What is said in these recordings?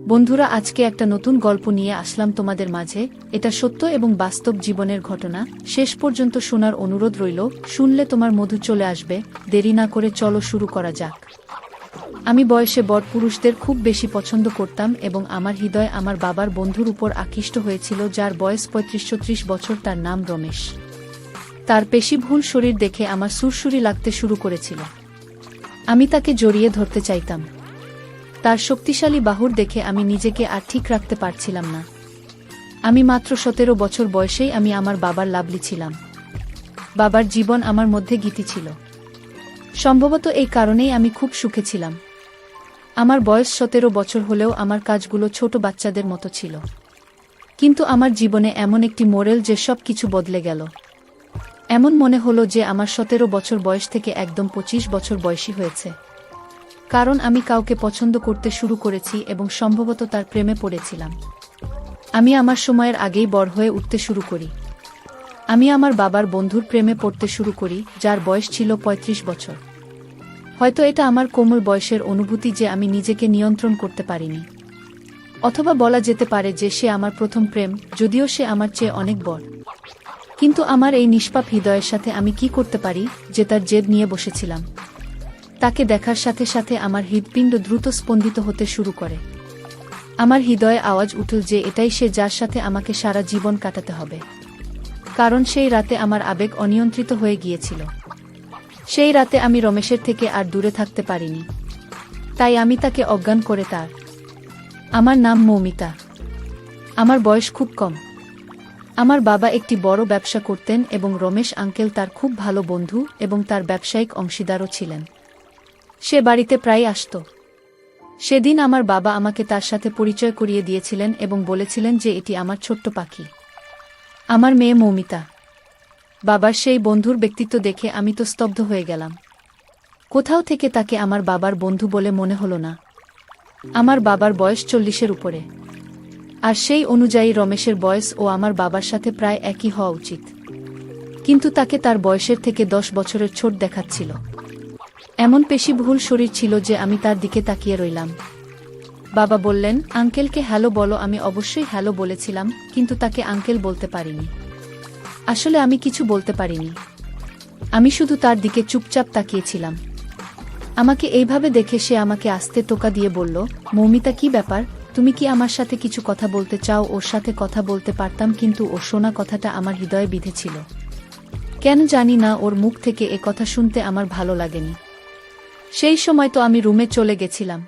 বন্ধুরা, আজকে একটা নতুন গল্প নিয়ে আসলাম তোমাদের মাঝে। এটা সত্য এবং বাস্তব জীবনের ঘটনা। শেষ পর্যন্ত শোনার অনুরোধ রইল। শুনলে তোমার মধু চলে আসবে। দেরি না করে চলো শুরু করা যাক। আমি বয়সে বড় পুরুষদের খুব বেশি পছন্দ করতাম এবং আমার হৃদয় আমার বাবার বন্ধুর উপর আকৃষ্ট হয়েছিল, যার বয়স ৩৫-৩০ বছর। তার নাম রমেশ। তার পেশিভূল শরীর দেখে আমার সুরসুরি লাগতে শুরু করেছিল। আমি তাকে জড়িয়ে ধরতে চাইতাম। তার শক্তিশালী বাহুর দেখে আমি নিজেকে আর ঠিক রাখতে পারছিলাম না। আমি মাত্র ১৭ বছর বয়সেই আমি আমার বাবার লাভলি ছিলাম। বাবার জীবন আমার মধ্যে গীতি ছিল। সম্ভবত এই কারণেই আমি খুব সুখে ছিলাম। আমার বয়স ১৭ বছর হলেও আমার কাজগুলো ছোট বাচ্চাদের মতো ছিল। কিন্তু আমার জীবনে এমন একটি মোড়েল যে সব কিছু বদলে গেল। এমন মনে হলো যে আমার ১৭ বছর বয়স থেকে একদম ২৫ বছর বয়সী হয়েছে। কারণ আমি কাউকে পছন্দ করতে শুরু করেছি এবং সম্ভবত তার প্রেমে পড়েছিলাম। আমি আমার সময়ের আগেই বড় হয়ে উঠতে শুরু করি। আমি আমার বাবার বন্ধুর প্রেমে পড়তে শুরু করি, যার বয়স ছিল ৩৫ বছর। হয়তো এটা আমার কোমল বয়সের অনুভূতি যে আমি নিজেকে নিয়ন্ত্রণ করতে পারিনি। অথবা বলা যেতে পারে যে সে আমার প্রথম প্রেম, যদিও সে আমার চেয়ে অনেক বড়। কিন্তু আমার এই নিষ্পাপ হৃদয়ের সাথে আমি কি করতে পারি যে তার জেদ নিয়ে বসেছিলাম। তাকে দেখার সাথে সাথে আমার হৃৎপিণ্ড দ্রুত স্পন্দিত হতে শুরু করে। আমার হৃদয়ে আওয়াজ উঠল যে এটাই সে, যার সাথে আমাকে সারা জীবন কাটাতে হবে। কারণ সেই রাতে আমার আবেগ অনিয়ন্ত্রিত হয়ে গিয়েছিল। সেই রাতে আমি রমেশের থেকে আর দূরে থাকতে পারিনি। তাই আমি তাকে অজ্ঞান করে তার। আমার নাম মৌমিতা। আমার বয়স খুব কম। আমার বাবা একটি বড় ব্যবসা করতেন এবং রমেশ আঙ্কেল তার খুব ভালো বন্ধু এবং তার ব্যবসায়িক অংশীদারও ছিলেন। সে বাড়িতে প্রায় আসত। সেদিন আমার বাবা আমাকে তার সাথে পরিচয় করিয়ে দিয়েছিলেন এবং বলেছিলেন যে এটি আমার ছোট্ট পাখি, আমার মেয়ে মৌমিতা। বাবার সেই বন্ধুর ব্যক্তিত্ব দেখে আমি তো স্তব্ধ হয়ে গেলাম। কোথাও থেকে তাকে আমার বাবার বন্ধু বলে মনে হলো না। আমার বাবার বয়স ৪০-এর উপরে, আর সেই অনুযায়ী রমেশের বয়স ও আমার বাবার সাথে প্রায় একই হওয়া উচিত। কিন্তু তাকে তার বয়সের থেকে ১০ বছরের ছোট দেখাচ্ছিল। এমন পেশিবহুল শরীর ছিল যে আমি তার দিকে তাকিয়ে রইলাম। বাবা বললেন, আঙ্কেলকে হ্যালো বলো। আমি অবশ্যই হ্যালো বলেছিলাম, কিন্তু তাকে আঙ্কেল বলতে পারিনি। আসলে আমি কিছু বলতে পারিনি। আমি শুধু তার দিকে চুপচাপ তাকিয়েছিলাম। আমাকে এইভাবে দেখে সে আমাকে আস্তে টোকা দিয়ে বলল, মৌমিতা, কি ব্যাপার? তুমি কি আমার সাথে কিছু কথা বলতে চাও? ওর সাথে কথা বলতে পারতাম, কিন্তু ওর শোনা কথাটা আমার হৃদয়ে বিঁধেছিল। কেন জানি না, ওর মুখ থেকে এ কথা শুনতে আমার ভালো লাগেনি। সেই সময় তো আমি রুমে চলে গেছিলাম।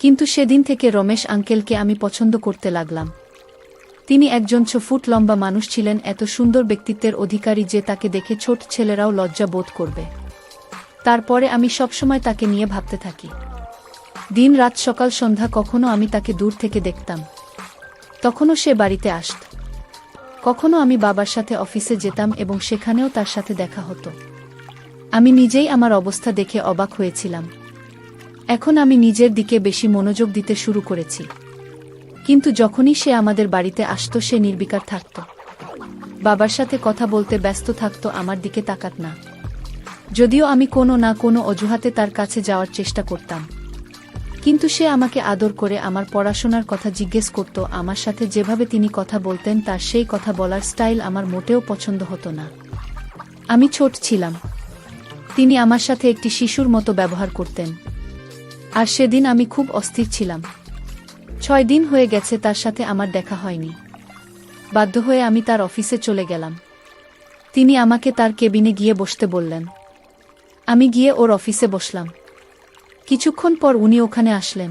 কিন্তু সেদিন থেকে রমেশ আঙ্কেলকে আমি পছন্দ করতে লাগলাম। তিনি একজন ৬ ফুট লম্বা মানুষ ছিলেন, এত সুন্দর ব্যক্তিত্বের অধিকারী যে তাকে দেখে ছোট ছেলেরাও লজ্জা বোধ করবে। তারপরে আমি সবসময় তাকে নিয়ে ভাবতে থাকি। দিন রাত সকাল সন্ধ্যা কখনো আমি তাকে দূর থেকে দেখতাম। তখনও সে বাড়িতে আসত। কখনো আমি বাবার সাথে অফিসে যেতাম এবং সেখানেও তার সাথে দেখা হতো। আমি নিজেই আমার অবস্থা দেখে অবাক হয়েছিলাম। এখন আমি নিজের দিকে বেশি মনোযোগ দিতে শুরু করেছি। কিন্তু যখনই সে আমাদের বাড়িতে আসত, সে নির্বিকার থাকত। বাবার সাথে কথা বলতে ব্যস্ত থাকত, আমার দিকে তাকাত না। যদিও আমি কোনো না কোনো অজুহাতে তার কাছে যাওয়ার চেষ্টা করতাম। কিন্তু সে আমাকে আদর করে আমার পড়াশোনার কথা জিজ্ঞেস করত। আমার সাথে যেভাবে তিনি কথা বলতেন, তার সেই কথা বলার স্টাইল আমার মোটেও পছন্দ হতো না। আমি ছোট ছিলাম। তিনি আমার সাথে একটি শিশুর মতো ব্যবহার করতেন। আর সেদিন আমি খুব অস্থির ছিলাম। ৬ দিন হয়ে গেছে তার সাথে আমার দেখা হয়নি। বাধ্য হয়ে আমি তার অফিসে চলে গেলাম। তিনি আমাকে তার কেবিনে গিয়ে বসতে বললেন। আমি গিয়ে ওর অফিসে বসলাম। কিছুক্ষণ পর উনি ওখানে আসলেন।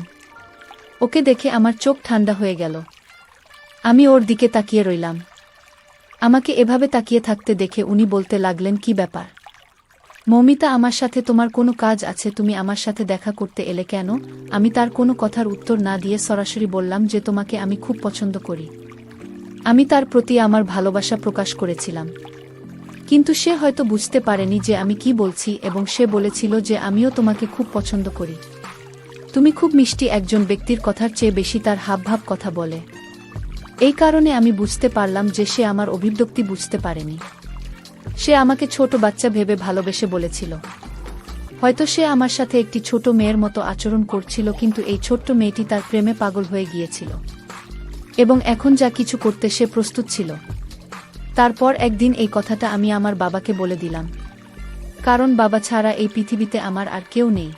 ওকে দেখে আমার চোখ ঠান্ডা হয়ে গেল। আমি ওর দিকে তাকিয়ে রইলাম। আমাকে এভাবে তাকিয়ে থাকতে দেখে উনি বলতে লাগলেন, কি ব্যাপার মৌমিতা, আমার সাথে তোমার কোনো কাজ আছে? তুমি আমার সাথে দেখা করতে এলে কেন? আমি তার কোনো কথার উত্তর না দিয়ে সরাসরি বললাম যে তোমাকে আমি খুব পছন্দ করি। আমি তার প্রতি আমার ভালোবাসা প্রকাশ করেছিলাম। কিন্তু সে হয়তো বুঝতে পারেনি যে আমি কি বলছি এবং সে বলেছিল যে আমিও তোমাকে খুব পছন্দ করি। তুমি খুব মিষ্টি। একজন ব্যক্তির কথার চেয়ে বেশি তার হাবভাব কথা বলে। এই কারণে আমি বুঝতে পারলাম যে সে আমার অভিব্যক্তি বুঝতে পারেনি। সে আমাকে ছোট বাচ্চা ভেবে ভালোবেসে বলেছিল। হয়তো সে আমার সাথে একটি ছোট মেয়ের মতো আচরণ করছিল, কিন্তু এই ছোট্ট মেয়েটি তার প্রেমে পাগল হয়ে গিয়েছিল এবং এখন যা কিছু করতে সে প্রস্তুত ছিল। তারপর একদিন এই কথাটা আমি আমার বাবাকে বলে দিলাম, কারণ বাবা ছাড়া এই পৃথিবীতে আমার আর কেউ নেই।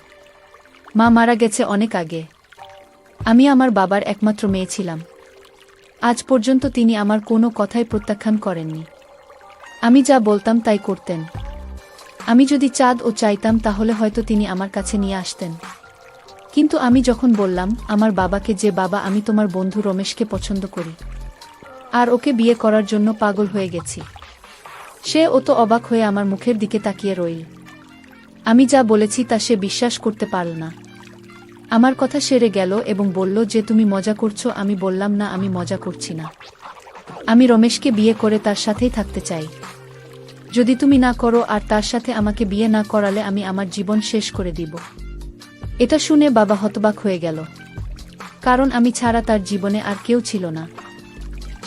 মা মারা গেছে অনেক আগে। আমি আমার বাবার একমাত্র মেয়ে ছিলাম। আজ পর্যন্ত তিনি আমার কোনো কথাই প্রত্যাখ্যান করেননি। আমি যা বলতাম তাই করতেন। আমি যদি চাঁদ ও চাইতাম তাহলে হয়তো তিনি আমার কাছে নিয়ে আসতেন। কিন্তু আমি যখন বললাম আমার বাবাকে যে বাবা, আমি তোমার বন্ধু রমেশকে পছন্দ করি আর ওকে বিয়ে করার জন্য পাগল হয়ে গেছি, সে তো অবাক হয়ে আমার মুখের দিকে তাকিয়ে রইল। আমি যা বলেছি তা সে বিশ্বাস করতে পারল না। আমার কথা সেরে গেল এবং বলল যে তুমি মজা করছো। আমি বললাম না, আমি মজা করছি না। আমি রমেশকে বিয়ে করে তার সাথেই থাকতে চাই। যদি তুমি না করো আর তার সাথে আমাকে বিয়ে না করালে আমি আমার জীবন শেষ করে দিব। এটা শুনে বাবা হতবাক হয়ে গেল, কারণ আমি ছাড়া তার জীবনে আর কেউ ছিল না।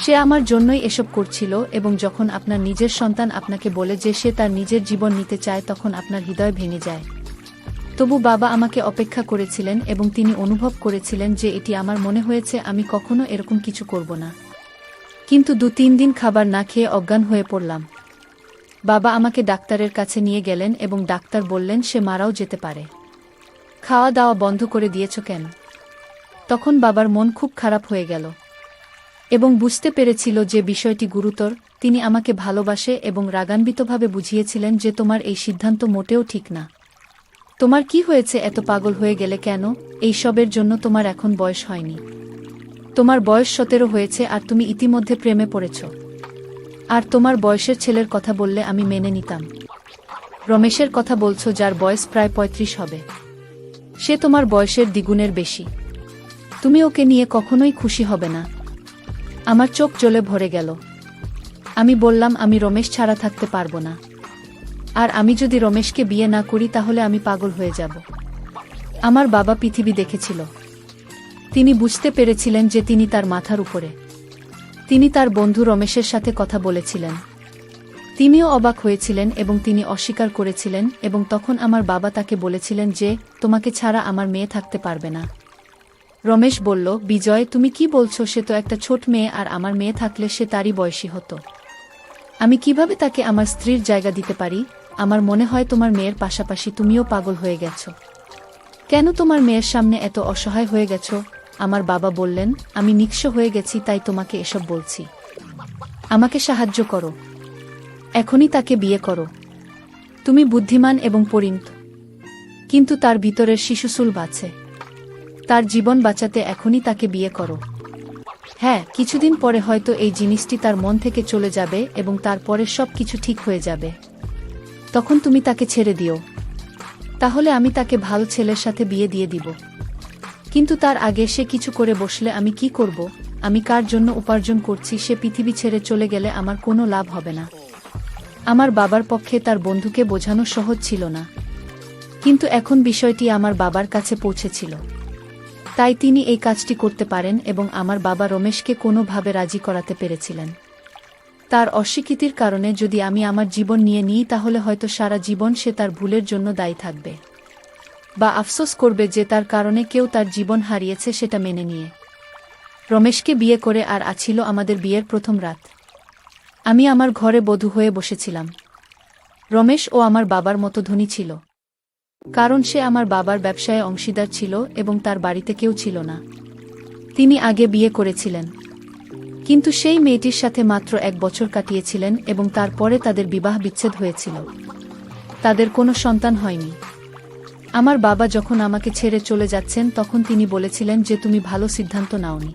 সে আমার জন্যই এসব করছিল এবং যখন আপনার নিজের সন্তান আপনাকে বলে যে সে তার নিজের জীবন নিতে চায় তখন আপনার হৃদয় ভেঙে যায়। তবু বাবা আমাকে অপেক্ষা করেছিলেন এবং তিনি অনুভব করেছিলেন যে এটি আমার মনে হয়েছে আমি কখনো এরকম কিছু করব না। কিন্তু 2-3 দিন খাবার না খেয়ে অজ্ঞান হয়ে পড়লাম। বাবা আমাকে ডাক্তারের কাছে নিয়ে গেলেন এবং ডাক্তার বললেন সে মারাও যেতে পারে। খাওয়া দাওয়া বন্ধ করে দিয়েছ কেন? তখন বাবার মন খুব খারাপ হয়ে গেল এবং বুঝতে পেরেছিল যে বিষয়টি গুরুতর। তিনি আমাকে ভালোবাসে এবং রাগান্বিতভাবে বুঝিয়েছিলেন যে তোমার এই সিদ্ধান্ত মোটেও ঠিক না। তোমার কি হয়েছে, এত পাগল হয়ে গেলে কেন? এই সবের জন্য তোমার এখন বয়স হয়নি। তোমার বয়স 17 হয়েছে আর তুমি ইতিমধ্যে প্রেমে পড়েছ। আর তোমার বয়সের ছেলের কথা বললে আমি মেনে নিতাম। রমেশের কথা বলছো, যার বয়স প্রায় 35 হবে। সে তোমার বয়সের দ্বিগুণের বেশি। তুমি ওকে নিয়ে কখনোই খুশি হবে না। আমার চোখ জ্বলে ভরে গেল। আমি বললাম আমি রমেশ ছাড়া থাকতে পারবো না। আর আমি যদি রমেশকে বিয়ে না করি তাহলে আমি পাগল হয়ে যাব। আমার বাবা পৃথিবী দেখেছিল। তিনি বুঝতে পেরেছিলেন যে তিনি তার মাথার উপরে। তিনি তার বন্ধু রমেশের সাথে কথা বলেছিলেন। তিনিও অবাক হয়েছিলেন এবং তিনি অস্বীকার করেছিলেন এবং তখন আমার বাবা তাকে বলেছিলেন যে তোমাকে ছাড়া আমার মেয়ে থাকতে পারবে না। রমেশ বলল, বিজয় তুমি কি বলছো? সে তো একটা ছোট মেয়ে আর আমার মেয়ে থাকলে সে তারই বয়সী হতো। আমি কিভাবে তাকে আমার স্ত্রীর জায়গা দিতে পারি? আমার মনে হয় তোমার মেয়ের পাশাপাশি তুমিও পাগল হয়ে গেছো। কেন তোমার মেয়ের সামনে এত অসহায় হয়ে গেছো? আমার বাবা বললেন, আমি নিঃস্ব হয়ে গেছি তাই তোমাকে এসব বলছি। আমাকে সাহায্য করো। এখনই তাকে বিয়ে করো। তুমি বুদ্ধিমান এবং পরিণত, কিন্তু তার ভিতরের শিশুসুল বাঁচে। তার জীবন বাঁচাতে এখনই তাকে বিয়ে করো। হ্যাঁ, কিছুদিন পরে হয়তো এই জিনিসটি তার মন থেকে চলে যাবে এবং তারপরে সব কিছু ঠিক হয়ে যাবে। তখন তুমি তাকে ছেড়ে দিও। তাহলে আমি তাকে ভালো ছেলের সাথে বিয়ে দিয়ে দিব। কিন্তু তার আগে সে কিছু করে বসলে আমি কি করব? আমি কার জন্য উপার্জন করছি? সে পৃথিবী ছেড়ে চলে গেলে আমার কোনো লাভ হবে না। আমার বাবার পক্ষে তার বন্ধুকে বোঝানো সহজ ছিল না, কিন্তু এখন বিষয়টি আমার বাবার কাছে পৌঁছেছিল। তাই তিনি এই কাজটি করতে পারেন এবং আমার বাবা রমেশকে কোনোভাবে রাজি করাতে পেরেছিলেন। তার অস্বীকৃতির কারণে যদি আমি আমার জীবন নিয়ে নিই তাহলে হয়তো সারা জীবন সে তার ভুলের জন্য দায়ী থাকবে বা আফসোস করবে যে তার কারণে কেউ তার জীবন হারিয়েছে সেটা মেনে নিয়ে। রমেশকে বিয়ে করে আর আছিল আমাদের বিয়ের প্রথম রাত। আমি আমার ঘরে বধূ হয়ে বসেছিলাম। রমেশ ও আমার বাবার মতো ধনী ছিল, কারণ সে আমার বাবার ব্যবসায় অংশীদার ছিল এবং তার বাড়িতে কেউ ছিল না। তিনি আগে বিয়ে করেছিলেন, কিন্তু সেই মেয়েটির সাথে মাত্র 1 বছর কাটিয়েছিলেন এবং তারপরে তাদের বিবাহ বিচ্ছেদ হয়েছিল। তাদের কোনো সন্তান হয়নি। আমার বাবা যখন আমাকে ছেড়ে চলে যাচ্ছেন তখন তিনি বলেছিলেন যে তুমি ভালো সিদ্ধান্ত নাওনি,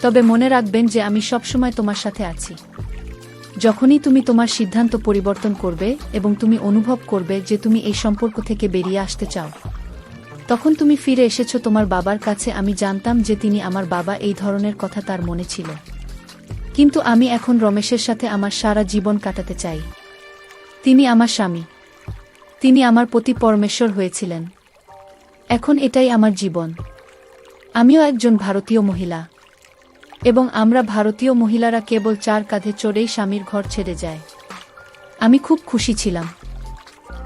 তবে মনে রাখবেন যে আমি সবসময় তোমার সাথে আছি। যখনই তুমি তোমার সিদ্ধান্ত পরিবর্তন করবে এবং তুমি অনুভব করবে যে তুমি এই সম্পর্ক থেকে বেরিয়ে আসতে চাও, তখন তুমি ফিরে এসেছো তোমার বাবার কাছে। আমি জানতাম যে তিনি আমার বাবা, এই ধরনের কথা তার মনে ছিল। কিন্তু আমি এখন রমেশের সাথে আমার সারা জীবন কাটাতে চাই। তিনি আমার স্বামী, তিনি আমার পতি পরমেশ্বর হয়েছিলেন। এখন এটাই আমার জীবন। আমিও একজন ভারতীয় মহিলা এবং আমরা ভারতীয় মহিলারা কেবল 4 কাঁধে চড়েই স্বামীর ঘর ছেড়ে যায়। আমি খুব খুশি ছিলাম।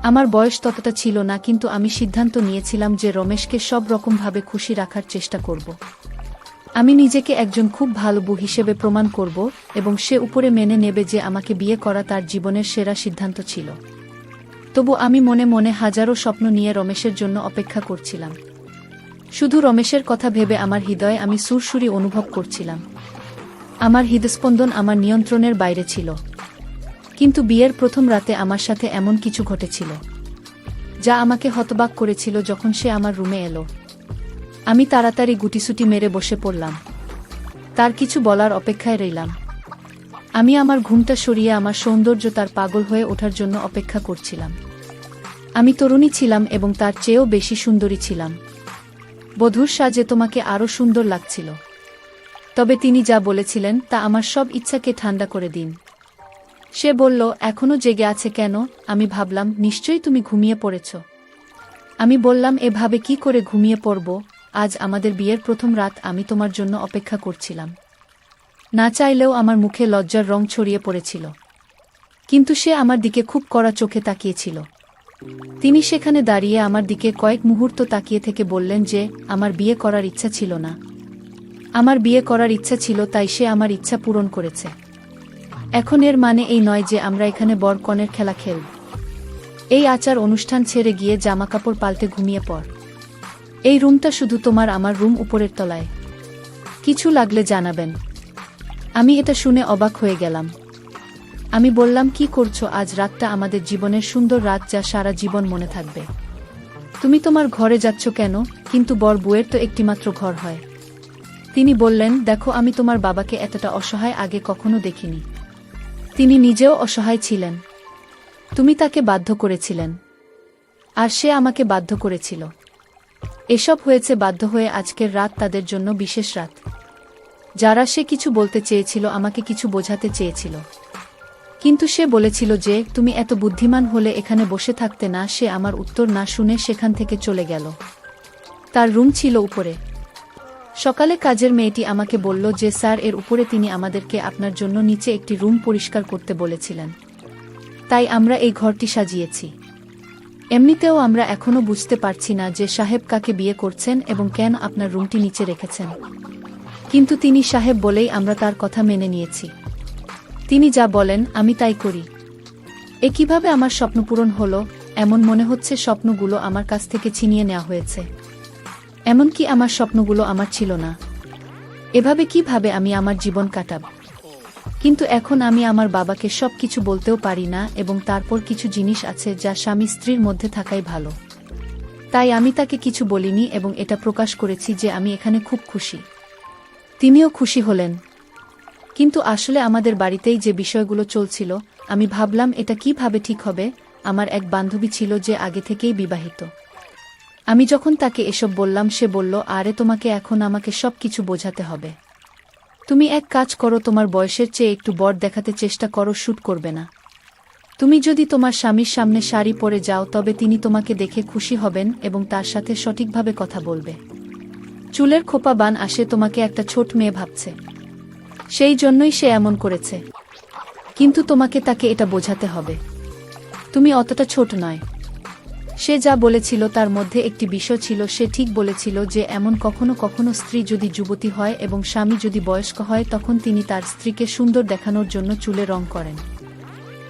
আমার বয়স ততটা ছিল না, কিন্তু আমি সিদ্ধান্ত নিয়েছিলাম যে রমেশকে সব রকমভাবে খুশি রাখার চেষ্টা করব। আমি নিজেকে একজন খুব ভালো বউ হিসেবে প্রমাণ করব এবং সে উপরে মেনে নেবে যে আমাকে বিয়ে করা তার জীবনের সেরা সিদ্ধান্ত ছিল। তবু আমি মনে মনে হাজারো স্বপ্ন নিয়ে রমেশের জন্য অপেক্ষা করছিলাম। শুধু রমেশের কথা ভেবে আমার হৃদয়ে আমি সুরসুরি অনুভব করছিলাম। আমার হৃদস্পন্দন আমার নিয়ন্ত্রণের বাইরে ছিল। কিন্তু বিয়ের প্রথম রাতে আমার সাথে এমন কিছু ঘটেছিল যা আমাকে হতবাক করেছিল। যখন সে আমার রুমে এলো, আমি তাড়াতাড়ি গুটিসুটি মেরে বসে পড়লাম। তার কিছু বলার অপেক্ষায় রইলাম। আমি আমার ঘুমটা সরিয়ে আমার সৌন্দর্য তার পাগল হয়ে ওঠার জন্য অপেক্ষা করছিলাম। আমি তরুণী ছিলাম এবং তার চেয়েও বেশি সুন্দরী ছিলাম। বধূর সাজে তোমাকে আরও সুন্দর লাগছিল। তবে তিনি যা বলেছিলেন তা আমার সব ইচ্ছাকে ঠান্ডা করে দিন। সে বলল, এখনো জেগে আছে কেন? আমি ভাবলাম, নিশ্চয়ই তুমি ঘুমিয়ে পড়েছ। আমি বললাম, এভাবে কি করে ঘুমিয়ে পড়ব? আজ আমাদের বিয়ের প্রথম রাত, আমি তোমার জন্য অপেক্ষা করছিলাম। না চাইলেও আমার মুখে লজ্জার রং ছড়িয়ে পড়েছিল। কিন্তু সে আমার দিকে খুব কড়া চোখে তাকিয়েছিল। তিনি সেখানে দাঁড়িয়ে আমার দিকে কয়েক মুহূর্ত তাকিয়ে থেকে বললেন যে আমার বিয়ে করার ইচ্ছা ছিল না। আমার বিয়ে করার ইচ্ছা ছিল, তাই সে আমার ইচ্ছা পূরণ করেছে। এখন এর মানে এই নয় যে আমরা এখানে বর কনের খেলা খেলব। এই আচার অনুষ্ঠান ছেড়ে গিয়ে জামাকাপড় পাল্টে ঘুমিয়ে পড়। এই রুমটা শুধু তোমার, আমার রুম উপরের তলায়। কিছু লাগলে জানাবেন। আমি এটা শুনে অবাক হয়ে গেলাম। আমি বললাম, কি করছো? আজ রাতটা আমাদের জীবনের সুন্দর রাত, যা সারা জীবন মনে থাকবে। তুমি তোমার ঘরে যাচ্ছ কেন? কিন্তু বর বউয়ের তো একটিমাত্র ঘর হয়। তিনি বললেন, দেখো, আমি তোমার বাবাকে এতটা অসহায় আগে কখনো দেখিনি। তিনি নিজেও অসহায় ছিলেন। তুমি তাকে বাধ্য করেছিলেন, আর সে আমাকে বাধ্য করেছিল। এসব হয়েছে বাধ্য হয়ে। আজকের রাত তাদের জন্য বিশেষ রাত। যারা সে কিছু বলতে চেয়েছিল, আমাকে কিছু বোঝাতে চেয়েছিল, কিন্তু সে বলেছিল যে তুমি এত বুদ্ধিমান হলে এখানে বসে থাকতে না। সে আমার উত্তর না শুনে সেখান থেকে চলে গেল। তার রুম ছিল উপরে। সকালে কাজের মেয়েটি আমাকে বলল যে স্যার, এর উপরে তিনি আমাদেরকে আপনার জন্য নিচে একটি রুম পরিষ্কার করতে বলেছিলেন, তাই আমরা এই ঘরটি সাজিয়েছি। এমনিতেও আমরা এখনো বুঝতে পারছি না যে সাহেব কাকে বিয়ে করছেন এবং কেন আপনার রুমটি নিচে রেখেছেন, কিন্তু তিনি সাহেব বলেই আমরা তার কথা মেনে নিয়েছি। তিনি যা বলেন আমি তাই করি। এ কিভাবে আমার স্বপ্ন পূরণ হলো? এমন মনে হচ্ছে স্বপ্নগুলো আমার কাছ থেকে ছিনিয়ে নেওয়া হয়েছে। এমনকি আমার স্বপ্নগুলো আমার ছিল না। এভাবে কিভাবে আমি আমার জীবন কাটাব? কিন্তু এখন আমি আমার বাবাকে সব কিছু বলতেও পারি না, এবং তারপর কিছু জিনিস আছে যা স্বামী স্ত্রীর মধ্যে থাকাই ভালো। তাই আমি তাকে কিছু বলিনি এবং এটা প্রকাশ করেছি যে আমি এখানে খুব খুশি। তিনিও খুশি হলেন। কিন্তু আসলে আমাদের বাড়িতেই যে বিষয়গুলো চলছিল, আমি ভাবলাম এটা কিভাবে ঠিক হবে। আমার এক বান্ধবী ছিল যে আগে থেকেই বিবাহিত। আমি যখন তাকে এসব বললাম, সে বলল, আরে তোমাকে এখন আমাকে সব কিছু বোঝাতে হবে। তুমি এক কাজ করো, তোমার বয়সের চেয়ে একটু বড় দেখাতে চেষ্টা করো, শ্যুট করবে না। তুমি যদি তোমার স্বামীর সামনে শাড়ি পরে যাও, তবে তিনি তোমাকে দেখে খুশি হবেন এবং তার সাথে সঠিকভাবে কথা বলবে। চুলের খোপা বান আসে, তোমাকে একটা ছোট মেয়ে ভাবছে, সেই জন্যই সে এমন করেছে। কিন্তু তোমাকে তাকে এটা বোঝাতে হবে, তুমি অতটা ছোট নয়। সে যা বলেছিল তার মধ্যে একটি বিষয় ছিল। সে ঠিক বলেছিল যে এমন কখনো কখনো স্ত্রী যদি যুবতী হয় এবং স্বামী যদি বয়স্ক হয়, তখন তিনি তার স্ত্রীকে সুন্দর দেখানোর জন্য চুলে রং করেন।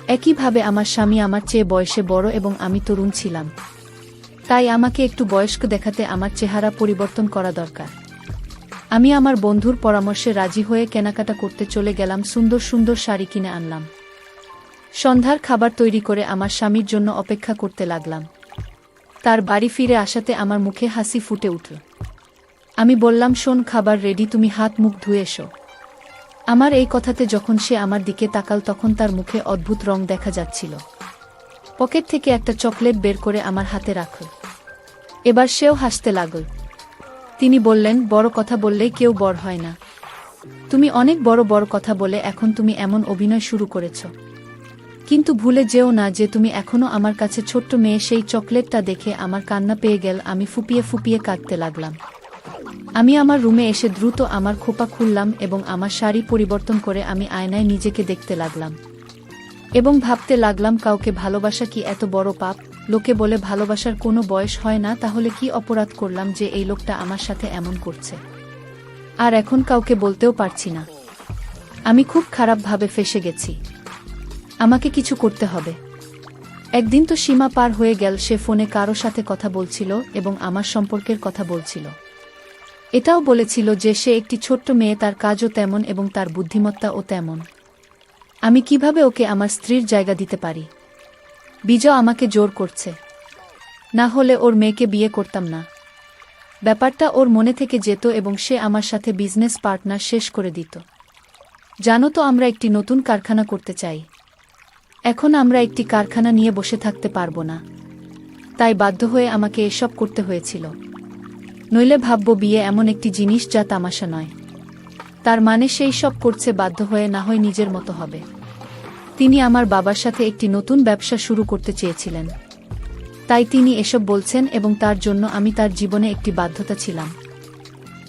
একইভাবে আমার স্বামী আমার চেয়ে বয়সে বড় এবং আমি তরুণ ছিলাম, তাই আমাকে একটু বয়স্ক দেখাতে আমার চেহারা পরিবর্তন করা দরকার। আমি আমার বন্ধুর পরামর্শে রাজি হয়ে কেনাকাটা করতে চলে গেলাম। সুন্দর সুন্দর শাড়ি কিনে আনলাম। সন্ধ্যার খাবার তৈরি করে আমার স্বামীর জন্য অপেক্ষা করতে লাগলাম। তার বাড়ি ফিরে আসাতে আমার মুখে হাসি ফুটে উঠল। আমি বললাম, শোন, খাবার রেডি, তুমি হাত মুখ ধুয়ে এসো। আমার এই কথাতে যখন সে আমার দিকে তাকাল, তখন তার মুখে অদ্ভুত রং দেখা যাচ্ছিল। পকেট থেকে একটা চকলেট বের করে আমার হাতে রাখল। এবার সেও হাসতে লাগল। তিনি বললেন, বড় কথা বললেই কেউ বড় হয় না। তুমি অনেক বড় বড় কথা বলে এখন তুমি এমন অভিনয় শুরু করেছ। কিন্তু ভুলে যেও না যে তুমি এখনো আমার কাছে ছোট্ট মেয়ে। সেই চকলেটটা দেখে আমার কান্না পেয়ে গেল। আমি ফুপিয়ে ফুপিয়ে কাঁদতে লাগলাম। আমি আমার রুমে এসে দ্রুত আমার খোপা খুললাম এবং আমার শাড়ি পরিবর্তন করে আমি আয়নায় নিজেকে দেখতে লাগলাম এবং ভাবতে লাগলাম, কাউকে ভালোবাসা কি এত বড় পাপ? লোকে বলে ভালোবাসার কোনো বয়স হয় না, তাহলে কি অপরাধ করলাম যে এই লোকটা আমার সাথে এমন করছে? আর এখন কাউকে বলতেও পারছি না। আমি খুব খারাপভাবে ফেঁসে গেছি। আমাকে কিছু করতে হবে। একদিন তো সীমা পার হয়ে গেল, সে ফোনে কারো সাথে কথা বলছিল এবং আমার সম্পর্কের কথা বলছিল। এটাও বলেছিল যে সে একটি ছোট্ট মেয়ে, তার কাজও তেমন এবং তার বুদ্ধিমত্তাও তেমন। আমি কিভাবে ওকে আমার স্ত্রীর জায়গা দিতে পারি? বিজয় আমাকে জোর করছে, না হলে ওর মেয়েকে বিয়ে করতাম না। ব্যাপারটা ওর মনে থেকে যেত এবং সে আমার সাথে বিজনেস পার্টনার শেষ করে দিত। জানো তো, আমরা একটি নতুন কারখানা করতে চাই। এখন আমরা একটি কারখানা নিয়ে বসে থাকতে পারবো না, তাই বাধ্য হয়ে আমাকে এসব করতে হয়েছিল। নইলে ভাববো বিয়ে এমন একটি জিনিস যা তামাশা নয়। তার মানে সেই সব করছে বাধ্য হয়ে, না হয় নিজের মতো হবে। তিনি আমার বাবার সাথে একটি নতুন ব্যবসা শুরু করতে চেয়েছিলেন, তাই তিনি এসব বলছেন এবং তার জন্য আমি তার জীবনে একটি বাধ্যতা ছিলাম।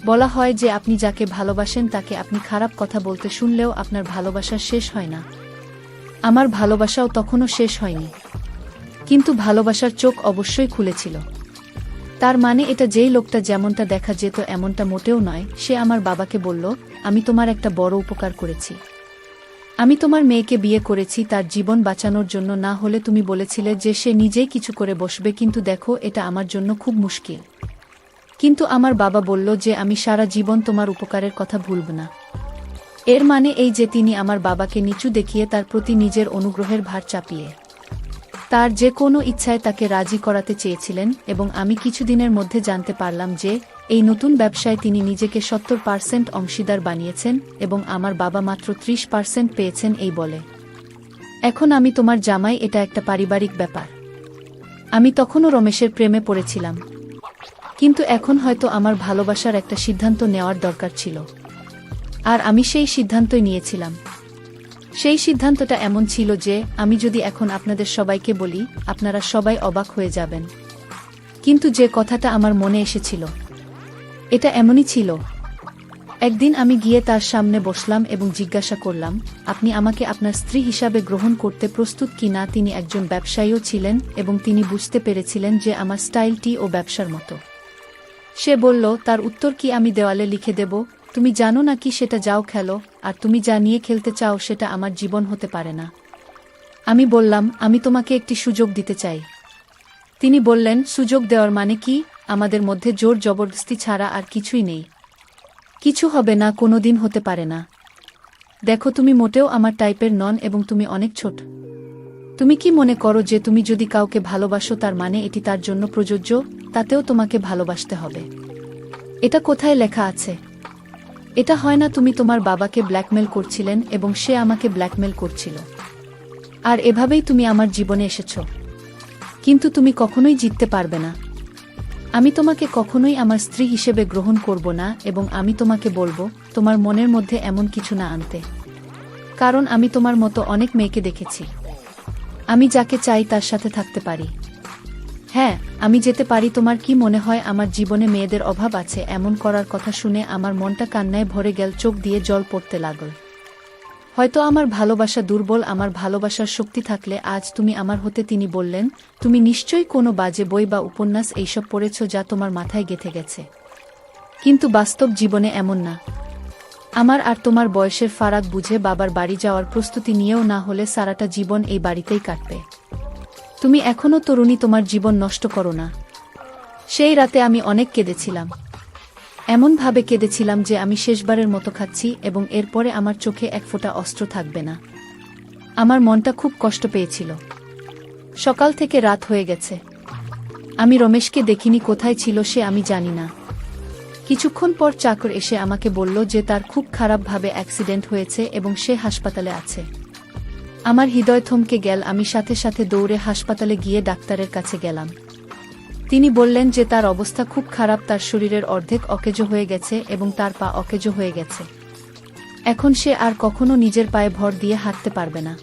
বলা হয় যে আপনি যাকে ভালোবাসেন তাকে আপনি খারাপ কথা বলতে শুনলেও আপনার ভালোবাসা শেষ হয় না। আমার ভালোবাসাও তখনও শেষ হয়নি, কিন্তু ভালোবাসার চোখ অবশ্যই খুলেছিল। তার মানে এটা যেই লোকটা যেমনটা দেখা যেত এমনটা মোটেও নয়। সে আমার বাবাকে বলল, আমি তোমার একটা বড় উপকার করেছি। আমি তোমার মেয়েকে বিয়ে করেছি তার জীবন বাঁচানোর জন্য, না হলে তুমি বলেছিলে যে সে নিজেই কিছু করে বসবে, কিন্তু দেখো এটা আমার জন্য খুব মুশকিল। কিন্তু আমার বাবা বলল যে আমি সারা জীবন তোমার উপকারের কথা ভুলব না। এর মানে এই যে তিনি আমার বাবাকে নিচু দেখিয়ে তার প্রতি নিজের অনুগ্রহের ভার চাপিয়ে তার যে কোনো ইচ্ছায় তাকে রাজি করাতে চেয়েছিলেন। এবং আমি কিছুদিনের মধ্যে জানতে পারলাম যে এই নতুন ব্যবসায় তিনি নিজেকে 70% অংশীদার বানিয়েছেন এবং আমার বাবা মাত্র 30% পেয়েছেন। এই বলে, এখন আমি তোমার জামাই, এটা একটা পারিবারিক ব্যাপার। আমি তখনও রমেশের প্রেমে পড়েছিলাম, কিন্তু এখন হয়তো আমার ভালোবাসার একটা সিদ্ধান্ত নেওয়ার দরকার ছিল, আর আমি সেই সিদ্ধান্তই নিয়েছিলাম। সেই সিদ্ধান্তটা এমন ছিল যে আমি যদি এখন আপনাদের সবাইকে বলি, আপনারা সবাই অবাক হয়ে যাবেন। কিন্তু যে কথাটা আমার মনে এসেছিল, এটা এমনই ছিল। একদিন আমি গিয়ে তার সামনে বসলাম এবং জিজ্ঞাসা করলাম, আপনি আমাকে আপনার স্ত্রী হিসাবে গ্রহণ করতে প্রস্তুত কি না? তিনি একজন ব্যবসায়ীও ছিলেন এবং তিনি বুঝতে পেরেছিলেন যে আমার স্টাইলটি ও ব্যবসার মতো। সে বলল, তার উত্তর কি আমি দেওয়ালে লিখে দেব? তুমি জানো না কি সেটা যাও খেলো, আর তুমি যা নিয়ে খেলতে চাও সেটা আমার জীবন হতে পারে না। আমি বললাম, আমি তোমাকে একটি সুযোগ দিতে চাই। তিনি বললেন, সুযোগ দেওয়ার মানে কি? আমাদের মধ্যে জোর জবরদস্তি ছাড়া আর কিছুই নেই। কিছু হবে না, কোনোদিন হতে পারে না। দেখো, তুমি মোটেও আমার টাইপের নন এবং তুমি অনেক ছোট। তুমি কি মনে করো যে তুমি যদি কাউকে ভালোবাসো তার মানে এটি তার জন্য প্রযোজ্য? তাতেও তোমাকে ভালোবাসতে হবে। এটা কোথায় লেখা আছে? এটা হয় না। তুমি তোমার বাবাকে ব্ল্যাকমেল করছিলেন এবং সে আমাকে ব্ল্যাকমেল করছিল, আর এভাবেই তুমি আমার জীবনে এসেছ। কিন্তু তুমি কখনোই জিততে পারবে না। আমি তোমাকে কখনোই আমার স্ত্রী হিসেবে গ্রহণ করব না এবং আমি তোমাকে বলবো তোমার মনের মধ্যে এমন কিছু না আনতে, কারণ আমি তোমার মতো অনেক মেয়েকে দেখেছি। আমি যাকে চাই তার সাথে থাকতে পারি। হ্যাঁ, আমি যেতে পারি। তোমার কি মনে হয় আমার জীবনে মেয়েদের অভাব আছে? এমন করার কথা শুনে আমার মনটা কান্নায় ভরে গেল, চোখ দিয়ে জল পড়তে লাগল। হয়তো আমার ভালোবাসা দুর্বল, আমার ভালোবাসার শক্তি থাকলে আজ তুমি আমার হতে। তিনি বললেন, তুমি নিশ্চয়ই কোনো বাজে বই বা উপন্যাস এইসব পড়েছ যা তোমার মাথায় গেঁথে গেছে, কিন্তু বাস্তব জীবনে এমন না। আমার আর তোমার বয়সের ফারাক বুঝে বাবার বাড়ি যাওয়ার প্রস্তুতি নিয়েও না হলে সারাটা জীবন এই বাড়িতেই কাটবে। তুমি এখনো তরুণী, তোমার জীবন নষ্ট করো না। সেই রাতে আমি অনেক কেঁদেছিলাম, এমনভাবে কেঁদেছিলাম যে আমি শেষবারের মতো খাচ্ছি এবং এরপরে আমার চোখে এক ফোঁটা অস্ত্র থাকবে না। আমার মনটা খুব কষ্ট পেয়েছিল। সকাল থেকে রাত হয়ে গেছে। আমি রমেশকে দেখিনি, কোথায় ছিল সে আমি জানি না। কিছুক্ষণ পর চাকর এসে আমাকে বলল যে তার খুব খারাপভাবে অ্যাক্সিডেন্ট হয়েছে এবং সে হাসপাতালে আছে। আমার হৃদয় থমকে গেল। আমি সাথে সাথে দৌড়ে হাসপাতালে গিয়ে ডাক্তারের কাছে গেলাম। তিনি বললেন যে তার অবস্থা খুব খারাপ, তার শরীরের অর্ধেক অকেজো হয়ে গেছে এবং তার পা অকেজো হয়ে গেছে। এখন সে আর কখনো নিজের পায়ে ভর দিয়ে হাঁটতে পারবে না।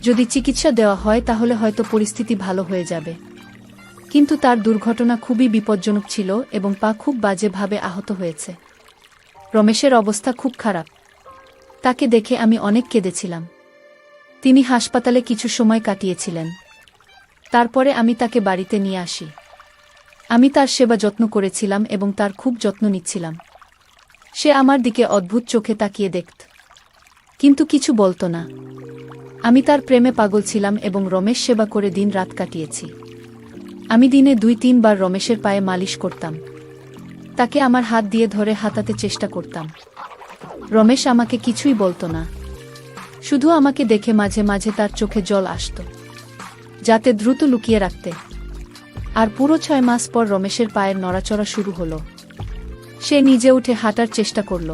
যদি চিকিৎসা দেওয়া হয় তাহলে হয়তো পরিস্থিতি ভালো হয়ে যাবে, কিন্তু তার দুর্ঘটনা খুবই বিপজ্জনক ছিল এবং পা খুব বাজেভাবে আহত হয়েছে। রমেশের অবস্থা খুব খারাপ। তাকে দেখে আমি অনেক কেঁদেছিলাম। তিনি হাসপাতালে কিছু সময় কাটিয়েছিলেন। তারপরে আমি তাকে বাড়িতে নিয়ে আসি। আমি তার সেবা যত্ন করেছিলাম এবং তার খুব যত্ন নিচ্ছিলাম। সে আমার দিকে অদ্ভুত চোখে তাকিয়ে দেখত, কিন্তু কিছু বলতো না। আমি তার প্রেমে পাগল ছিলাম এবং রমেশ সেবা করে দিন রাত কাটিয়েছি। আমি দিনে 2-3 বার রমেশের পায়ে মালিশ করতাম, তাকে আমার হাত দিয়ে ধরে হাতাতে চেষ্টা করতাম। রমেশ আমাকে কিছুই বলতো না, শুধু আমাকে দেখে মাঝে মাঝে তার চোখে জল আসত, যাতে দ্রুত লুকিয়ে রাখতে। আর পুরো 6 মাস পর রমেশের পায়ের নড়াচড়া শুরু হলো। সে নিজে উঠে হাঁটার চেষ্টা করল,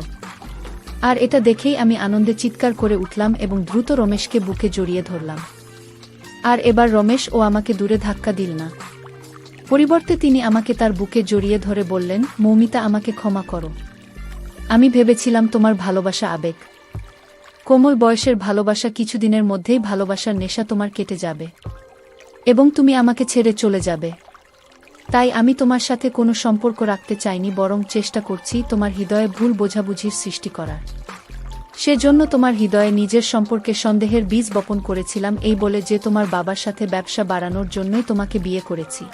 আর এটা দেখেই আমি আনন্দে চিৎকার করে উঠলাম এবং দ্রুত রমেশকে বুকে জড়িয়ে ধরলাম। আর এবার রমেশ ও আমাকে দূরে ধাক্কা দিল না, পরিবর্তে তিনি আমাকে তার বুকে জড়িয়ে ধরে বললেন, মৌমিতা, আমাকে ক্ষমা করো। আমি ভেবেছিলাম তোমার ভালোবাসা আবেগ, কোমল বয়সের ভালোবাসা, কিছুদিনের মধ্যেই ভালোবাসার নেশা তোমার কেটে যাবে এবং তুমি আমাকে ছেড়ে চলে যাবে। তাই আমি তোমার সাথে কোনো সম্পর্ক রাখতে চাইনি, বরং চেষ্টা করছি তোমার হৃদয়ে ভুল বোঝাবুঝির সৃষ্টি করার। সেজন্য তোমার হৃদয়ে নিজের সম্পর্কে সন্দেহের বীজ বপন করেছিলাম, এই বলে যে তোমার বাবার সাথে ব্যবসা বাড়ানোর জন্যই তোমাকে বিয়ে করেছি।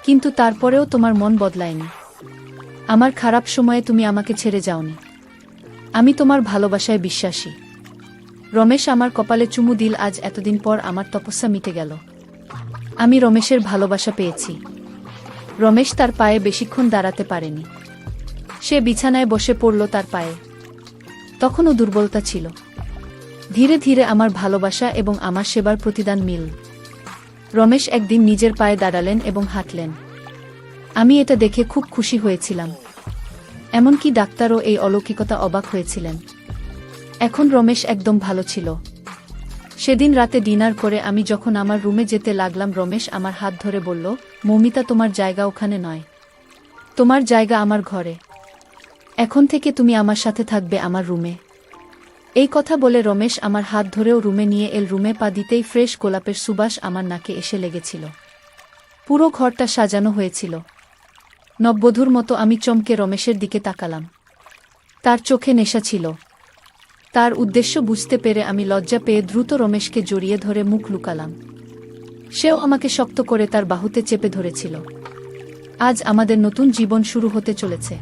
কিন্তু তারপরেও তোমার মন বদলায়নি। আমার খারাপ সময়ে তুমি আমাকে ছেড়ে যাওনি। আমি তোমার ভালোবাসায় বিশ্বাসী। রমেশ আমার কপালে চুমু দিল। আজ এতদিন পর আমার তপস্যা মিটে গেল। আমি রমেশের ভালোবাসা পেয়েছি। রমেশ তার পায়ে বেশিক্ষণ দাঁড়াতে পারেনি। সে বিছানায় বসে পড়ল তার পায়ে। তখনও দুর্বলতা ছিল। ধীরে ধীরে আমার ভালোবাসা এবং আমার সেবার প্রতিদান মিল। রমেশ একদিন নিজের পায়ে দাঁড়ালেন এবং হাঁটলেন। আমি এটা দেখে খুব খুশি হয়েছিলাম। এমনকি ডাক্তারও এই অলৌকিকতা অবাক হয়েছিলেন। এখন রমেশ একদম ভালো ছিল। সেদিন রাতে ডিনার করে আমি যখন আমার রুমে যেতে লাগলাম, রমেশ আমার হাত ধরে বলল, মৌমিতা, তোমার জায়গা ওখানে নয়, তোমার জায়গা আমার ঘরে। এখন থেকে তুমি আমার সাথে থাকবে আমার রুমে। এই কথা বলে রমেশ আমার হাত ধরেও রুমে নিয়ে এল। রুমে পা দিতেই ফ্রেশ গোলাপের সুবাস আমার নাকে এসে লেগেছিল। পুরো ঘরটা সাজানো হয়েছিল নববধূর মতো। আমি চমকে রমেশের দিকে তাকালাম। তার চোখে নেশা ছিল। তার উদ্দেশ্য বুঝতে পেরে আমি লজ্জা পেয়ে দ্রুত রমেশকে জড়িয়ে ধরে মুখ লুকালাম। সেও আমাকে শক্ত করে তার বাহুতে চেপে ধরেছিল। আজ আমাদের নতুন জীবন শুরু হতে চলেছে।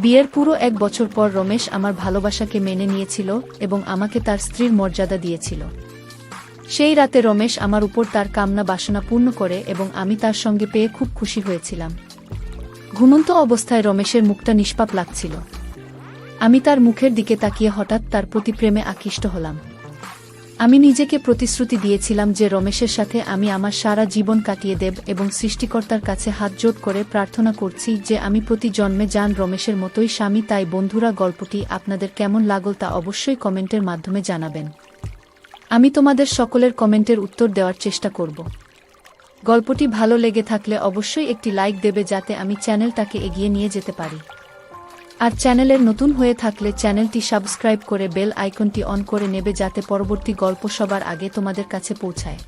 বিয়ের পুরো 1 বছর পর রমেশ আমার ভালোবাসাকে মেনে নিয়েছিল এবং আমাকে তার স্ত্রীর মর্যাদা দিয়েছিল। সেই রাতে রমেশ আমার উপর তার কামনা বাসনা পূর্ণ করে এবং আমি তার সঙ্গে পেয়ে খুব খুশি হয়েছিলাম। ঘুমন্ত অবস্থায় রমেশের মুখটা নিষ্পাপ লাগছিল। আমি তার মুখের দিকে তাকিয়ে হঠাৎ তার প্রতি প্রেমে আকৃষ্ট হলাম। আমি নিজেকে প্রতিশ্রুতি দিয়েছিলাম যে রমেশের সাথে আমি আমার সারা জীবন কাটিয়ে দেব এবং সৃষ্টিকর্তার কাছে হাতজোড় করে প্রার্থনা করছি যে আমি প্রতি জন্মে যান রমেশের মতোই স্বামী। তাই বন্ধুরা, গল্পটি আপনাদের কেমন লাগল তা অবশ্যই কমেন্টের মাধ্যমে জানাবেন। আমি তোমাদের সকলের কমেন্টের উত্তর দেওয়ার চেষ্টা করব। গল্পটি ভালো লেগে থাকলে অবশ্যই একটি লাইক দেবে, যাতে আমি চ্যানেলটাকে এগিয়ে নিয়ে যেতে পারি। আর চ্যানেলের নতুন হয়ে থাকলে চ্যানেলটি সাবস্ক্রাইব করে বেল আইকনটি অন করে নেবে, যাতে পরবর্তী গল্প সবার আগে তোমাদের কাছে পৌঁছায়।